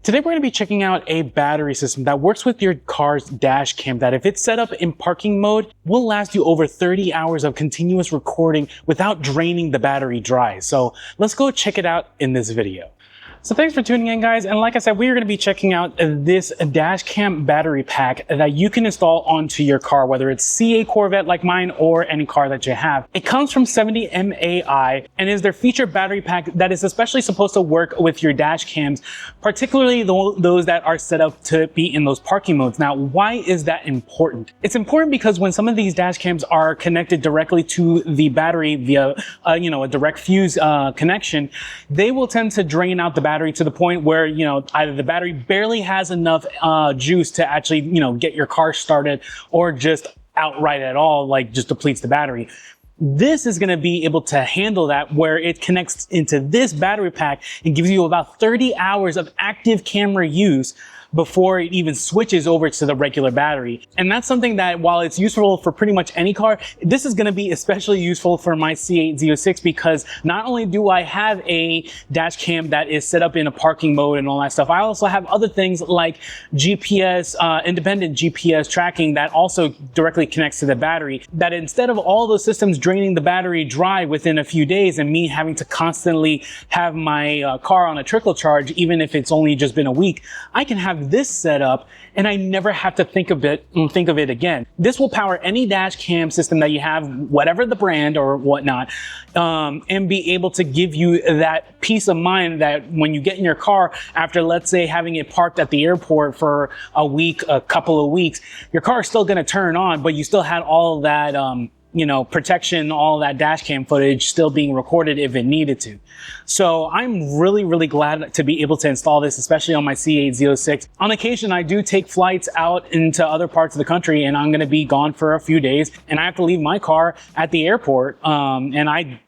Today we're going to be checking out a battery system that works with your car's dash cam that if it's set up in parking mode will last you over 30 hours of continuous recording without draining the battery dry. So let's go check it out in this video. So thanks for tuning in, guys, and like I said, we are going to be checking out this dash cam battery pack that you can install onto your car, whether it's CA Corvette like mine or any car that you have. It comes from 70 MAI and is their feature battery pack that is especially supposed to work with your dash cams, particularly those that are set up to be in those parking modes. Now, why is that important? It's important because when some of these dash cams are connected directly to the battery via a direct fuse connection, they will tend to drain out the battery to the point where, either the battery barely has enough juice to actually, get your car started, or just outright at all, like just depletes the battery. This is going to be able to handle that, where it connects into this battery pack and gives you about 30 hours of active camera use before it even switches over to the regular battery. And that's something that, while it's useful for pretty much any car, this is going to be especially useful for my C8 Z06, because not only do I have a dash cam that is set up in a parking mode and all that stuff, I also have other things like GPS, independent GPS tracking that also directly connects to the battery, that instead of all those systems draining the battery dry within a few days and me having to constantly have my car on a trickle charge, even if it's only just been a week, I can have this set up and I never have to think of it again. This will power any dash cam system that you have, whatever the brand or whatnot, and be able to give you that peace of mind that when you get in your car after, let's say, having it parked at the airport for a week, a couple of weeks, your car is still going to turn on, but you still had all that protection, all that dash cam footage still being recorded if it needed to. So I'm really, really glad to be able to install this, especially on my C8 Z06. On occasion, I do take flights out into other parts of the country and I'm going to be gone for a few days and I have to leave my car at the airport. And I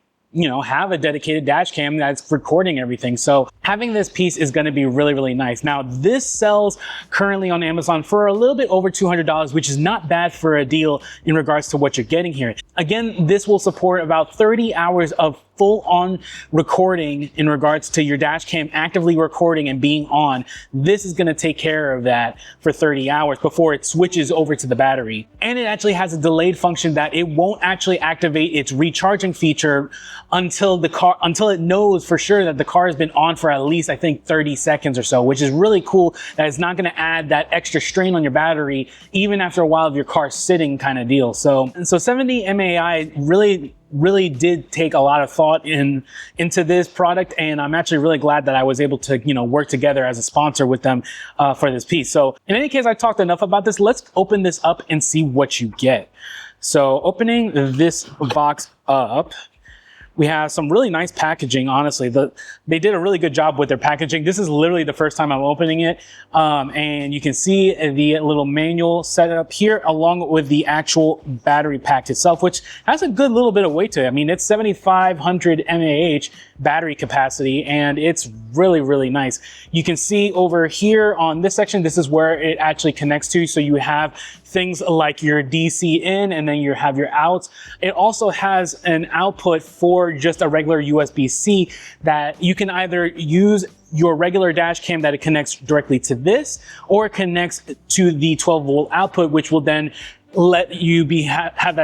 have a dedicated dash cam that's recording everything. So having this piece is going to be really, really nice. Now, this sells currently on Amazon for a little bit over $200, which is not bad for a deal in regards to what you're getting here. Again, this will support about 30 hours of full-on recording in regards to your dash cam actively recording and being on. This is going to take care of that for 30 hours before it switches over to the battery. And it actually has a delayed function that it won't actually activate its recharging feature until it knows for sure that the car has been on for at least, I think, 30 seconds or so, which is really cool. That it's not going to add that extra strain on your battery even after a while of your car sitting kind of deal. So 70 MAI really did take a lot of thought into this product, and I'm actually really glad that I was able to work together as a sponsor with them for this piece. So in any case, I talked enough about this. Let's open this up and see what you get. So opening this box up, we have some really nice packaging. Honestly, they did a really good job with their packaging. This is literally the first time I'm opening it. And you can see the little manual set up here along with the actual battery pack itself, which has a good little bit of weight to it. I mean, it's 7,500 mAh battery capacity, and it's really, really nice. You can see over here on this section, this is where it actually connects to. So you have things like your DC in, and then you have your outs. It also has an output for just a regular USB-C that you can either use your regular dash cam that it connects directly to this, or it connects to the 12-volt output, which will then let you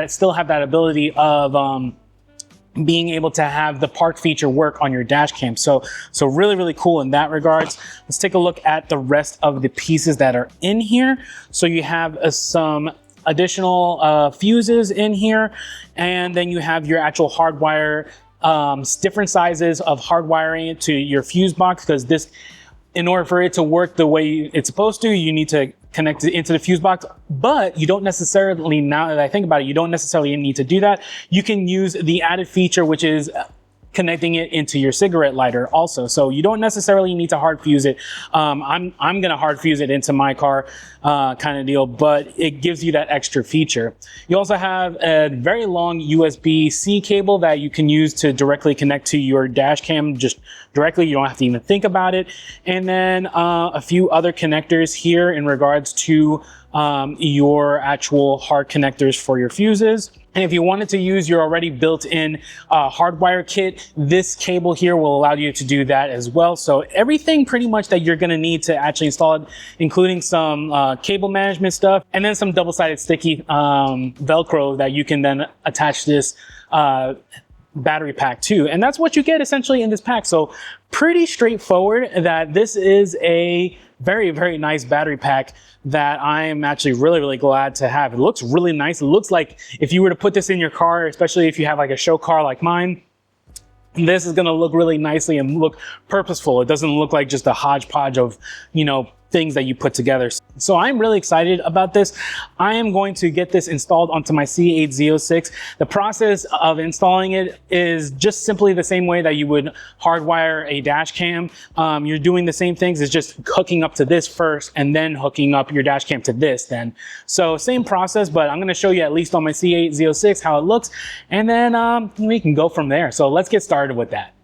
still have that ability of being able to have the park feature work on your dash cam. So really, really cool in that regards. Let's take a look at the rest of the pieces that are in here. So you have some additional fuses in here, and then you have your actual hardwire, different sizes of hardwiring it to your fuse box, because this, in order for it to work the way it's supposed to, you need to connect it into the fuse box. But you don't necessarily, now that I think about it, you don't necessarily need to do that. You can use the added feature, which is connecting it into your cigarette lighter also. So you don't necessarily need to hard fuse it. I'm gonna hard fuse it into my car kind of deal, but it gives you that extra feature. You also have a very long USB-C cable that you can use to directly connect to your dash cam, just directly. You don't have to even think about it. And then a few other connectors here in regards to your actual hard connectors for your fuses. And if you wanted to use your already built-in hardwire kit, this cable here will allow you to do that as well. So everything pretty much that you're going to need to actually install it, including some cable management stuff, and then some double-sided sticky Velcro that you can then attach this battery pack to. And that's what you get essentially in this pack. So pretty straightforward. That this is a very, very nice battery pack that I am actually really, really glad to have. It looks really nice. It looks like if you were to put this in your car, especially if you have like a show car like mine, this is going to look really nicely and look purposeful. It doesn't look like just a hodgepodge of, you know, things that you put together. So I'm really excited about this. I am going to get this installed onto my C8 Z06. The process of installing it is just simply the same way that you would hardwire a dash cam. You're doing the same things. It's just hooking up to this first and then hooking up your dash cam to this then. So same process, but I'm going to show you at least on my C8 Z06 how it looks, and then we can go from there. So let's get started with that.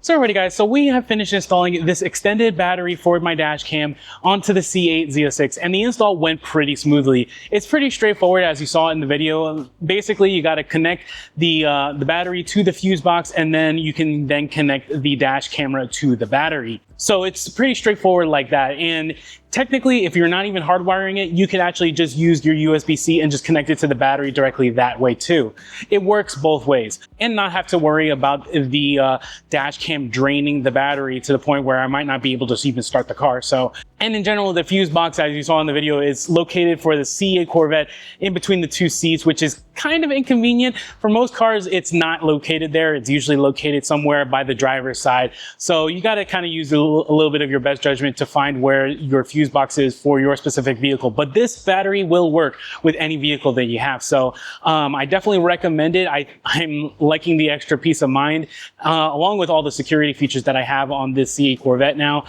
So alrighty guys, so we have finished installing this extended battery for my dash cam onto the C8 Z06, and the install went pretty smoothly. It's pretty straightforward, as you saw in the video. Basically, you got to connect the battery to the fuse box, and then you can then connect the dash camera to the battery. So it's pretty straightforward like that. And technically, if you're not even hardwiring it, you can actually just use your USB-C and just connect it to the battery directly that way too. It works both ways, and not have to worry about the dash cam draining the battery to the point where I might not be able to even start the car. So, and in general, the fuse box, as you saw in the video, is located for the C8 Corvette in between the two seats, which is kind of inconvenient. For most cars, it's not located there. It's usually located somewhere by the driver's side. So you got to kind of use a little bit of your best judgment to find where your fuse box is for your specific vehicle. But this battery will work with any vehicle that you have. So I definitely recommend it. I'm liking the extra peace of mind, along with all the security features that I have on this C8 Corvette now.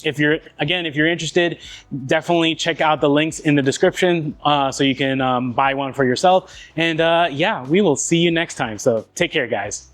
If you're interested, definitely check out the links in the description so you can buy one for yourself. And yeah, we will see you next time. So take care, guys.